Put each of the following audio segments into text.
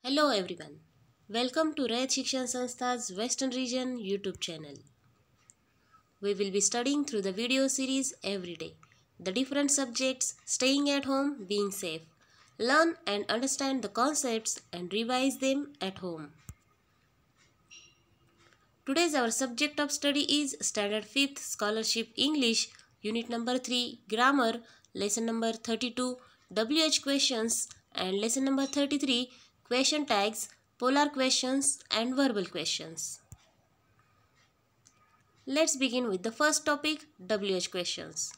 Hello everyone. Welcome to Rayat Shikshan Sanstha's Western Region YouTube channel. We will be studying through the video series every day. The different subjects, staying at home, being safe. Learn and understand the concepts and revise them at home. Today's our subject of study is Standard 5th Scholarship English, Unit number 3, Grammar, Lesson number 32, WH questions and Lesson number 33, Question tags, Polar questions and Verbal questions. Let's begin with the first topic, WH questions.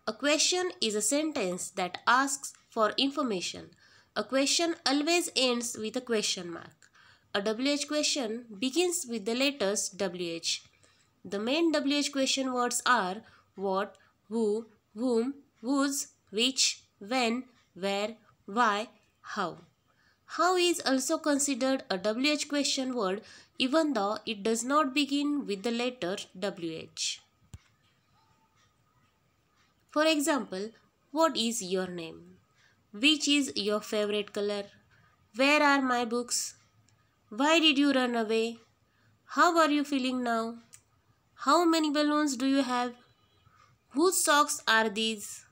A question is a sentence that asks for information. A question always ends with a question mark. A WH question begins with the letters WH. The main WH question words are what, who, whom, whose, which, when, where, why, how. How is also considered a WH question word even though it does not begin with the letter WH. For example, what is your name? Which is your favorite color? Where are my books? Why did you run away? How are you feeling now? How many balloons do you have? Whose socks are these?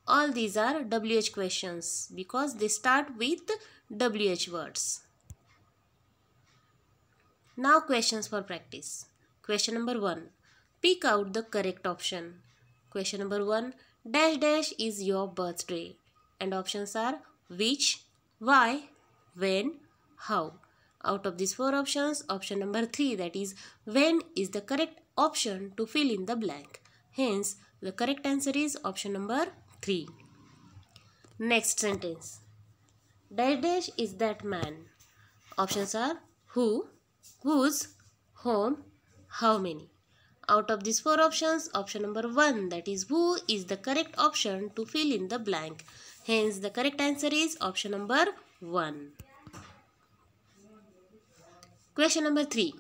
All these are WH questions because they start with WH words. Now questions for practice. Question number 1. Pick out the correct option. Question number 1. Dash dash is your birthday. And options are which, why, when, how. Out of these 4 options, option number 3, that is when, is the correct option to fill in the blank. Hence, the correct answer is option number 3. Next sentence. Dash dash is that man. Options are who, whose, whom, how many. Out of these 4 options, option number 1, that is who, is the correct option to fill in the blank. Hence, the correct answer is option number 1. Question number 3.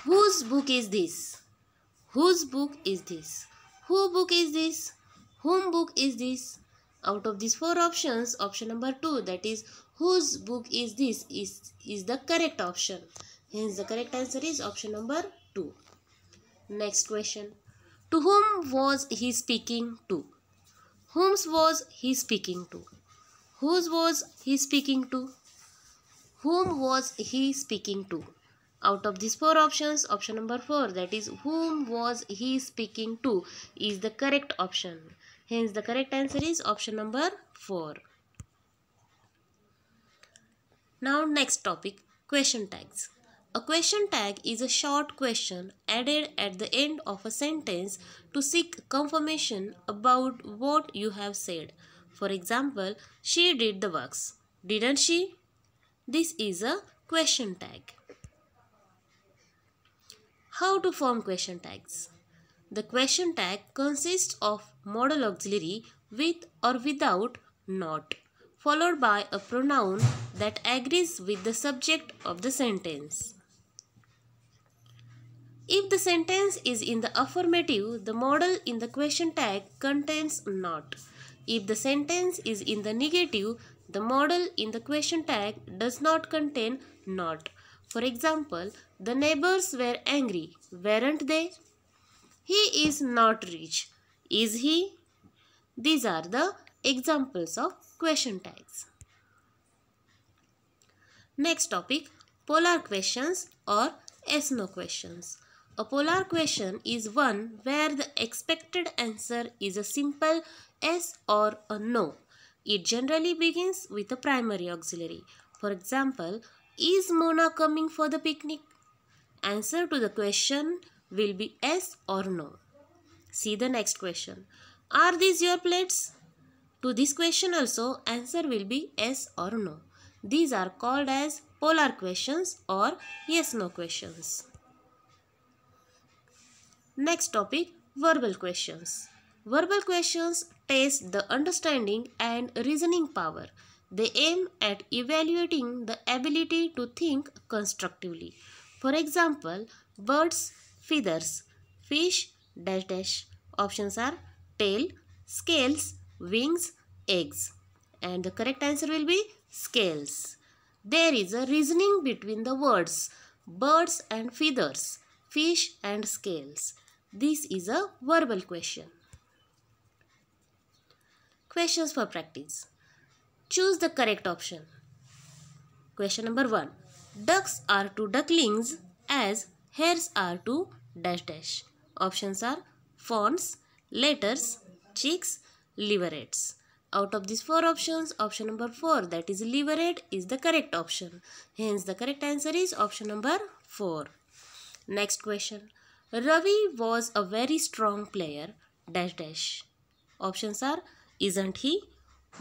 Whose book is this? Whose book is this? Who book is this? Whom book is this? Out of these 4 options, option number 2, that is whose book is this, is the correct option. Hence, the correct answer is option number 2. Next question. To whom was he speaking to? Whom's was he speaking to? Whose was he speaking to? Whom was he speaking to? Out of these 4 options, option number 4, that is whom was he speaking to, is the correct option. Hence, the correct answer is option number 4. Now, next topic, question tags. A question tag is a short question added at the end of a sentence to seek confirmation about what you have said. For example, she did the works. Didn't she? This is a question tag. How to form question tags? The question tag consists of modal auxiliary with or without not, followed by a pronoun that agrees with the subject of the sentence. If the sentence is in the affirmative, the modal in the question tag contains not. If the sentence is in the negative, the modal in the question tag does not contain not. For example, the neighbors were angry, weren't they? He is not rich. Is he? These are the examples of question tags. Next topic, polar questions or yes/no questions. A polar question is one where the expected answer is a simple yes or a no. It generally begins with a primary auxiliary. For example, is Mona coming for the picnic? Answer to the question will be yes or no. See the next question. Are these your plates? To this question also, answer will be yes or no. These are called as polar questions or yes/no questions. Next topic, verbal questions. Verbal questions test the understanding and reasoning power. They aim at evaluating the ability to think constructively. For example, birds, feathers, fish, dash dash. Options are tail, scales, wings, eggs. And the correct answer will be scales. There is a reasoning between the words birds and feathers, fish and scales. This is a verbal question. Questions for practice. Choose the correct option. Question number 1. Ducks are to ducklings as hares are to dash dash. Options are fawns, letters, chicks, leverets. Out of these 4 options, option number 4, that is leveret, is the correct option. Hence the correct answer is option number 4. Next question. Ravi was a very strong player dash dash. Options are isn't he,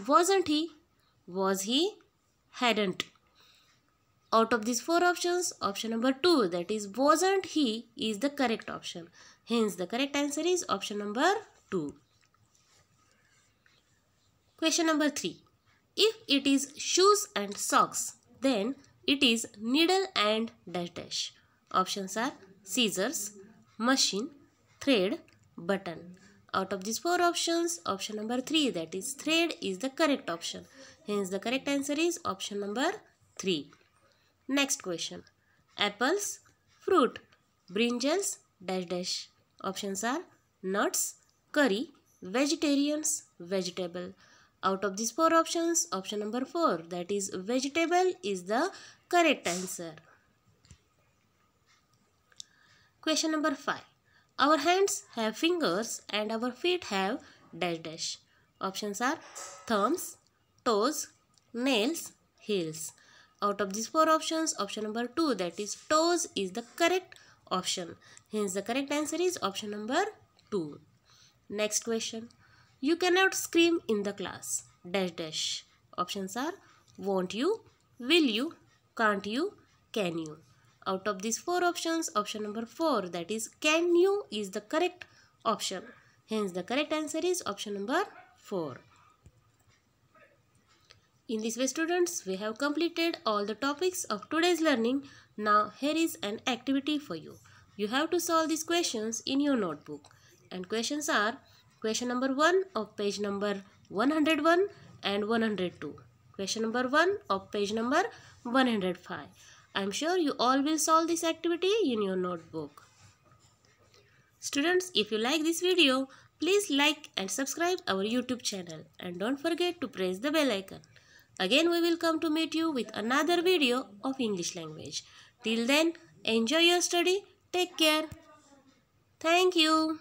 wasn't he, was he, hadn't. Out of these 4 options, option number 2, that is wasn't he, is the correct option. Hence the correct answer is option number 2. Question number 3. If it is shoes and socks, then it is needle and dash dash. Options are scissors, machine, thread, button. Out of these 4 options, option number 3, that is thread, is the correct option. Hence the correct answer is option number 3. Next question. Apples, fruit, brinjals, dash dash. Options are nuts, curry, vegetarians, vegetable. Out of these 4 options, option number 4, that is vegetable, is the correct answer. Question number 5. Our hands have fingers and our feet have dash dash. Options are thumbs, toes, nails, heels. Out of these 4 options, option number 2, that is toes, is the correct option. Hence the correct answer is option number 2. Next question. You cannot scream in the class dash dash. Options are won't you, will you, can't you, can you. Out of these 4 options, option number 4, that is can you, is the correct option. Hence the correct answer is option number 4. In this way, students, we have completed all the topics of today's learning. Now here is an activity for you. You have to solve these questions in your notebook. And questions are question number 1 of page number 101 and 102. Question number 1 of page number 105. I am sure you all will solve this activity in your notebook. Students, if you like this video, please like and subscribe our YouTube channel. And don't forget to press the bell icon. Again, we will come to meet you with another video of English language. Till then, enjoy your study. Take care. Thank you.